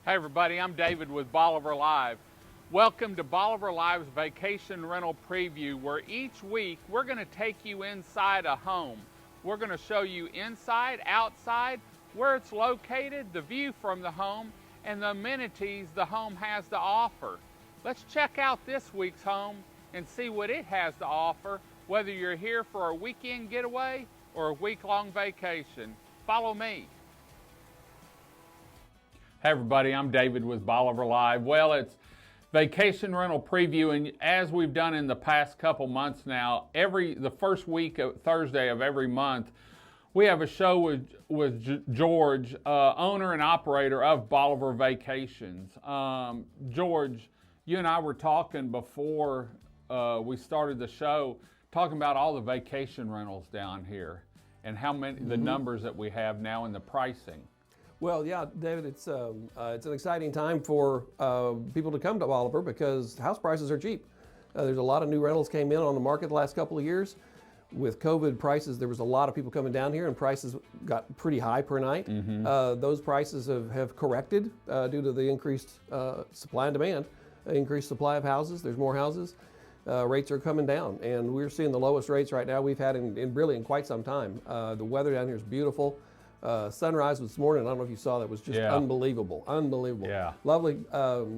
Hey everybody, I'm David with Bolivar Live. Welcome to Bolivar Live's Vacation Rental Preview, where each week we're going to take you inside a home. We're going to show you inside, outside, where it's located, the view from the home, and the amenities the home has to offer. Let's check out this week's home and see what it has to offer, whether you're here for a weekend getaway or a week-long vacation. Follow me. Hey everybody, I'm David with Bolivar Live. Well, it's Vacation Rental Preview, and as we've done in the past couple months now, the first week of Thursday of every month, we have a show with George, owner and operator of Bolivar Vacations. George, you and I were talking before we started the show, talking about all the vacation rentals down here and how many, the numbers that we have now and the pricing. Well, yeah, David, it's an exciting time for people to come to Bolivar because house prices are cheap. There's a lot of new rentals came in on the market the last couple of years. With COVID prices, there was a lot of people coming down here and prices got pretty high per night. Those prices have corrected due to the increased supply and demand, increased supply of houses. There's more houses. Rates are coming down, and we're seeing the lowest rates right now we've had in quite some time. The weather down here is beautiful. Sunrise this morning, I don't know if you saw that, was just unbelievable. Yeah. Lovely.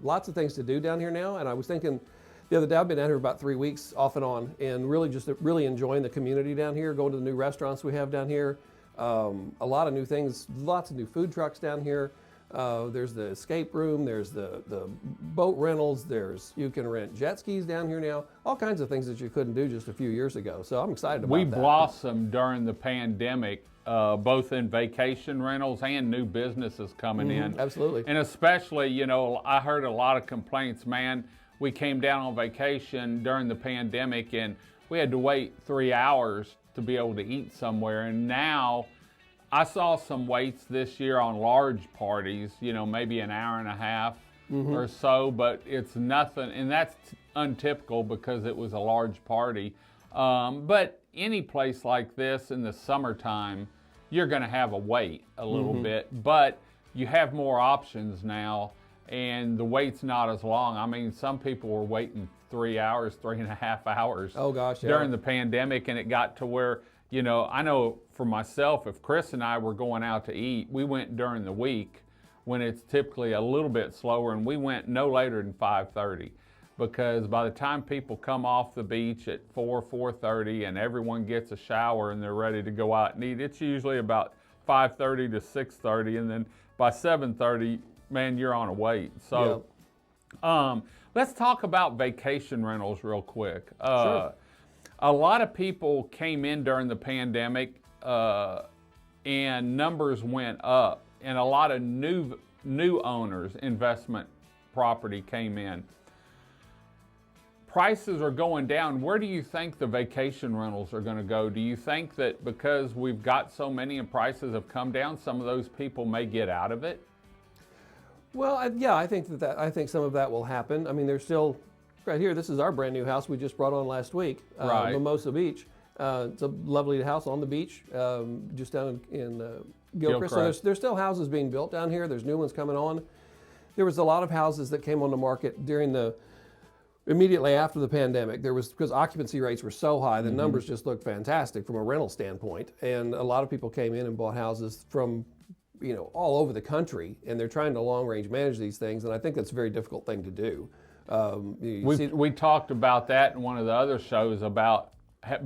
Lots of things to do down here now, and I was thinking the other day, I've been down here about 3 weeks off and on, and really enjoying the community down here, going to the new restaurants we have down here. A lot of new things, lots of new food trucks down here. There's the escape room, there's the boat rentals, you can rent jet skis down here now, all kinds of things that you couldn't do just a few years ago. So I'm excited about that. We blossomed during the pandemic, both in vacation rentals and new businesses coming in. Absolutely. And especially, you know, I heard a lot of complaints, man, we came down on vacation during the pandemic and we had to wait 3 hours to be able to eat somewhere. And now I saw some waits this year on large parties, you know, maybe an hour and a half or so, but it's nothing, and that's untypical because it was a large party. But any place like this in the summertime, you're going to have a wait a little bit, but you have more options now, and the wait's not as long. I mean, some people were waiting 3 hours, 3.5 hours during the pandemic, and it got to where, you know, I know for myself, if Chris and I were going out to eat, we went during the week when it's typically a little bit slower, and we went no later than 5:30. Because by the time people come off the beach at 4:30 and everyone gets a shower and they're ready to go out and eat, it's usually about 5:30 to 6:30, and then by 7:30, man, you're on a wait. So let's talk about vacation rentals real quick. Sure. A lot of people came in during the pandemic and numbers went up, and a lot of new owners, investment property came in. Prices are going down. Where do you think the vacation rentals are going to go? Do you think that because we've got so many and prices have come down, some of those people may get out of it? Well, I think I think some of that will happen. I mean, there's still, right here, this is our brand new house we just brought on last week, Mimosa Beach. It's a lovely house on the beach, just down in Gilchrist. So there's still houses being built down here. There's new ones coming on. There was a lot of houses that came on the market immediately after the pandemic. Because occupancy rates were so high, the numbers just looked fantastic from a rental standpoint. And a lot of people came in and bought houses from, you know, all over the country, and they're trying to long range manage these things. And I think that's a very difficult thing to do. We talked about that in one of the other shows about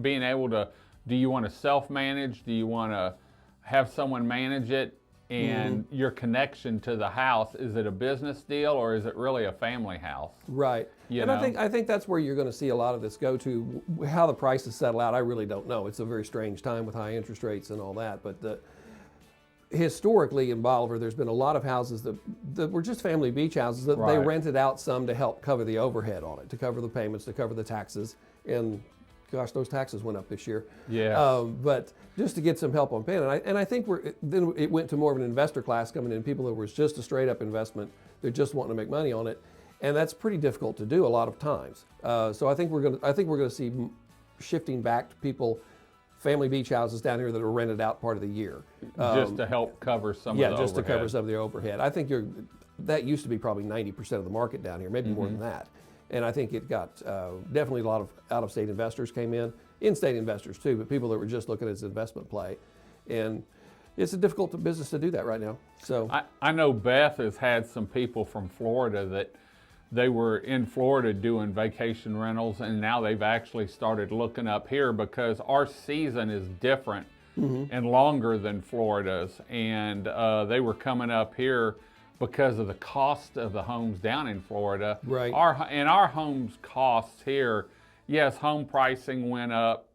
being able to, do you want to self-manage? Do you want to have someone manage it? And your connection to the house, is it a business deal or is it really a family house? Right. I think that's where you're going to see a lot of this go to. How the prices settle out, I really don't know. It's a very strange time with high interest rates and all that. But historically in Bolivar, there's been a lot of houses that were just family beach houses that they rented out some to help cover the overhead on it, to cover the payments, to cover the taxes. And gosh, those taxes went up this year. Yeah. But just to get some help on paying, and I think then it went to more of an investor class coming in, people that was just a straight up investment. They're just wanting to make money on it, and that's pretty difficult to do a lot of times. So I think we're going to see shifting back to people family beach houses down here that are rented out part of the year. Just to help cover some of the overhead. Yeah, just to cover some of the overhead. I think that used to be probably 90% of the market down here, maybe more than that. And I think it got definitely a lot of out-of-state investors came in-state investors too, but people that were just looking at it as an investment play. And it's a difficult business to do that right now. So I know Beth has had some people from Florida that they were in Florida doing vacation rentals, and now they've actually started looking up here because our season is different and longer than Florida's. And they were coming up here because of the cost of the homes down in Florida. Right. Our homes costs here, yes, home pricing went up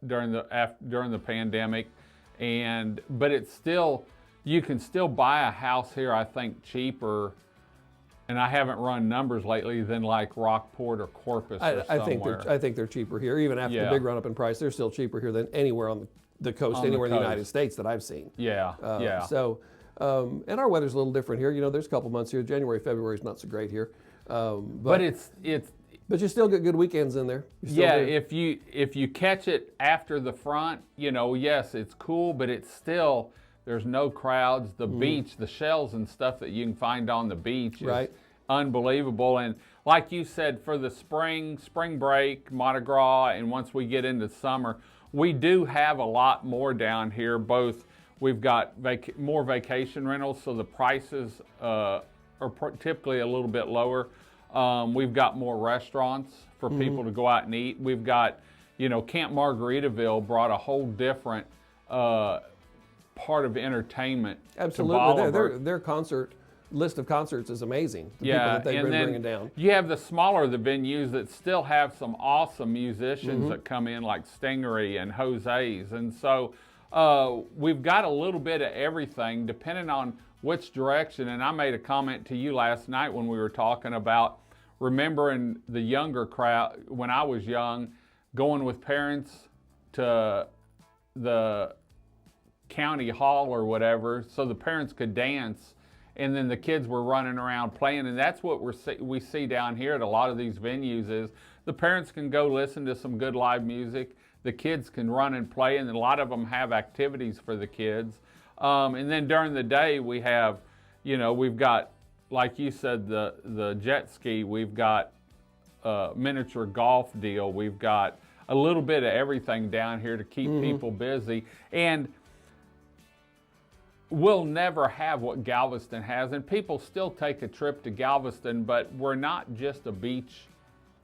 during the pandemic, but it's still, you can still buy a house here, I think, cheaper. And I haven't run numbers lately than like Rockport or Corpus or somewhere. I think they're cheaper here, even after the big run up in price. They're still cheaper here than anywhere on the coast, anywhere in the United States that I've seen. Yeah. So, and our weather's a little different here. You know, there's a couple months here. January, February is not so great here. But you still get good weekends in there. If you catch it after the front, you know, yes, it's cool, but it's still, there's no crowds. The beach, the shells and stuff that you can find on the beach is unbelievable. And like you said, for the spring break, Mardi Gras, and once we get into summer, we do have a lot more down here. Both, we've got more vacation rentals, so the prices are typically a little bit lower. We've got more restaurants for people to go out and eat. We've got, you know, Camp Margaritaville brought a whole different part of entertainment. Absolutely, their concert list of concerts is amazing. The people that they've been bringing down. You have the smaller the venues that still have some awesome musicians that come in, like Stingery and Jose's, and so we've got a little bit of everything depending on which direction. And I made a comment to you last night when we were talking about remembering the younger crowd when I was young, going with parents to the county hall or whatever so the parents could dance, and then the kids were running around playing. And that's what we see down here at a lot of these venues is the parents can go listen to some good live music, the kids can run and play, and a lot of them have activities for the kids. And then during the day we have, you know, we've got, like you said, the jet ski, we've got a miniature golf deal, we've got a little bit of everything down here to keep people busy. And we'll never have what Galveston has, and people still take a trip to Galveston, but we're not just a beach,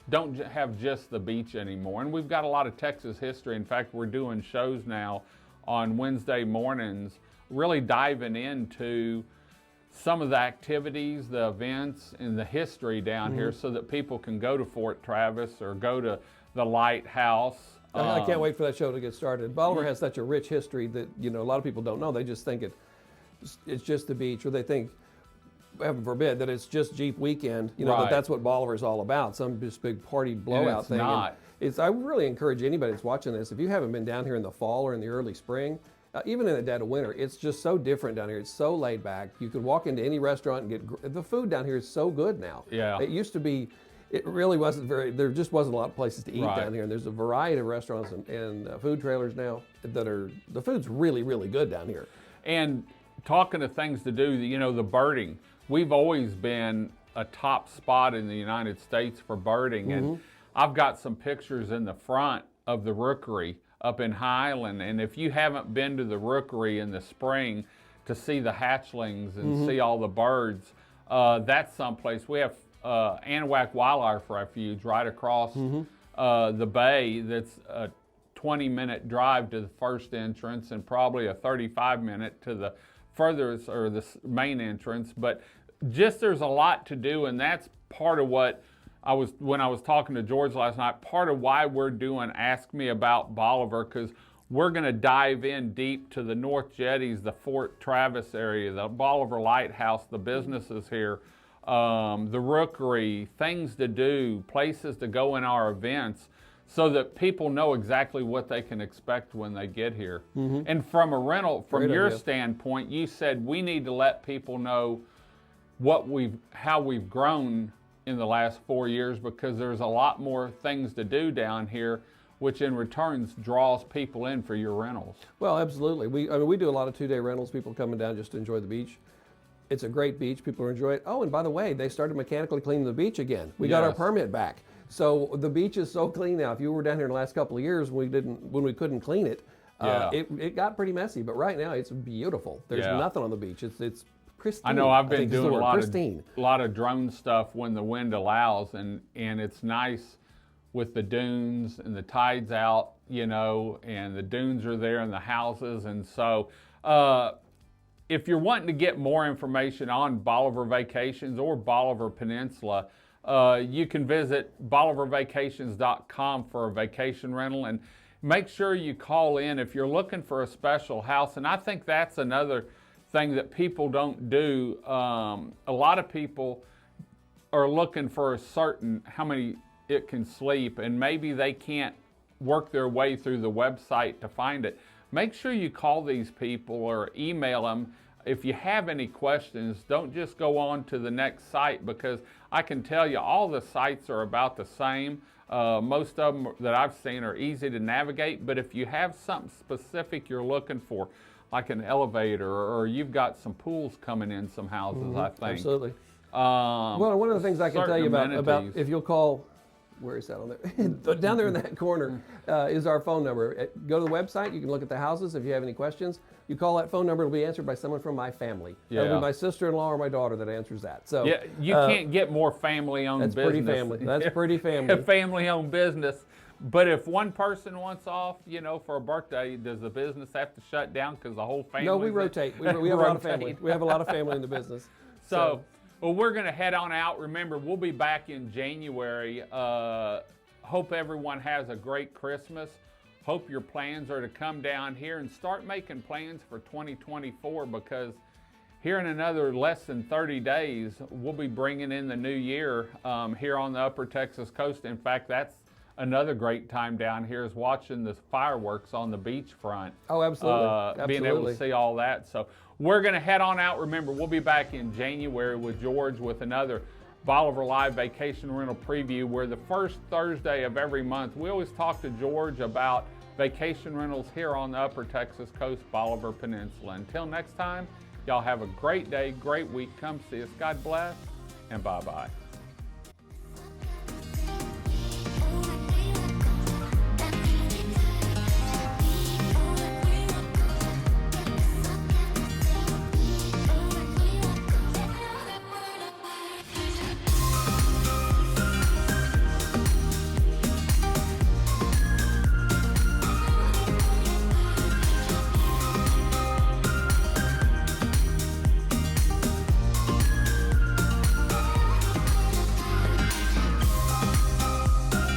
don't have just the beach anymore. And we've got a lot of Texas history. In fact, we're doing shows now on Wednesday mornings, really diving into some of the activities, the events, and the history down here so that people can go to Fort Travis or go to the lighthouse. I can't wait for that show to get started. Bolivar has such a rich history that, you know, a lot of people don't know. They just think it's just the beach, or they think, heaven forbid, that it's just Jeep weekend, you know, that's what Bolivar is all about, some just big party blowout thing. I really encourage anybody that's watching this, if you haven't been down here in the fall or in the early spring, even in the dead of winter, it's just so different down here. It's so laid back. You can walk into any restaurant and get, the food down here is so good now. Yeah. It used to be, it really wasn't there just wasn't a lot of places to eat down here. And there's a variety of restaurants and food trailers now that the food's really, really good down here. And talking of things to do, you know, the birding. We've always been a top spot in the United States for birding. And I've got some pictures in the front of the rookery up in Highland. And if you haven't been to the rookery in the spring to see the hatchlings and see all the birds, that's someplace. We have Anahuac Wildlife Refuge right across the bay. That's a 20-minute drive to the first entrance and probably a 35-minute to the furthest or the main entrance. But just there's a lot to do, and that's part of what when I was talking to George last night, part of why we're doing Ask Me About Bolivar, because we're going to dive in deep to the North Jetties, the Fort Travis area, the Bolivar Lighthouse, the businesses here, the rookery, things to do, places to go in our events, so that people know exactly what they can expect when they get here. And from a rental, from your standpoint, you said we need to let people know how we've grown in the last 4 years, because there's a lot more things to do down here. which in return draws people in for your rentals. Well, absolutely. We do a lot of 2-day rentals, people coming down just to enjoy the beach. It's a great beach, people enjoy it. Oh, and by the way, they started mechanically cleaning the beach again. We got our permit back. So the beach is so clean now. If you were down here in the last couple of years when we couldn't clean it, it got pretty messy, but right now it's beautiful. There's nothing on the beach. It's pristine. I know I've been doing a lot of drone stuff when the wind allows, and it's nice with the dunes and the tides out, you know, and the dunes are there and the houses. And so if you're wanting to get more information on Bolivar Vacations or Bolivar Peninsula, you can visit bolivarvacations.com for a vacation rental, and make sure you call in if you're looking for a special house. And I think that's another thing that people don't do. A lot of people are looking for a certain how many it can sleep, and maybe they can't work their way through the website to find it. Make sure you call these people or email them. If you have any questions, don't just go on to the next site, because I can tell you all the sites are about the same. Most of them that I've seen are easy to navigate, but if you have something specific you're looking for, like an elevator, or you've got some pools coming in some houses, I think. Absolutely. Well, one of the things I can tell you about if you'll call, where is that on there? Down there in that corner is our phone number. Go to the website. You can look at the houses. If you have any questions, you call that phone number. It'll be answered by someone from my family. It'll be my sister-in-law or my daughter that answers that. So yeah, you can't get more family-owned business. That's pretty family. That's pretty family. Family-owned business. But if one person wants off, you know, for a birthday, does the business have to shut down because the whole family? No, we rotate. We have a lot of family. We have a lot of family in the business. So well, we're going to head on out. Remember, we'll be back in January. Hope everyone has a great Christmas. Hope your plans are to come down here and start making plans for 2024, because here in another less than 30 days, we'll be bringing in the new year here on the Upper Texas coast. In fact, that's another great time down here, is watching the fireworks on the beachfront. Oh, absolutely. Being able to see all that. So we're going to head on out. Remember, we'll be back in January with George with another Bolivar Live Vacation Rental Preview, where the first Thursday of every month, we always talk to George about vacation rentals here on the Upper Texas coast, Bolivar Peninsula. Until next time, y'all have a great day, great week. Come see us. God bless, and bye-bye.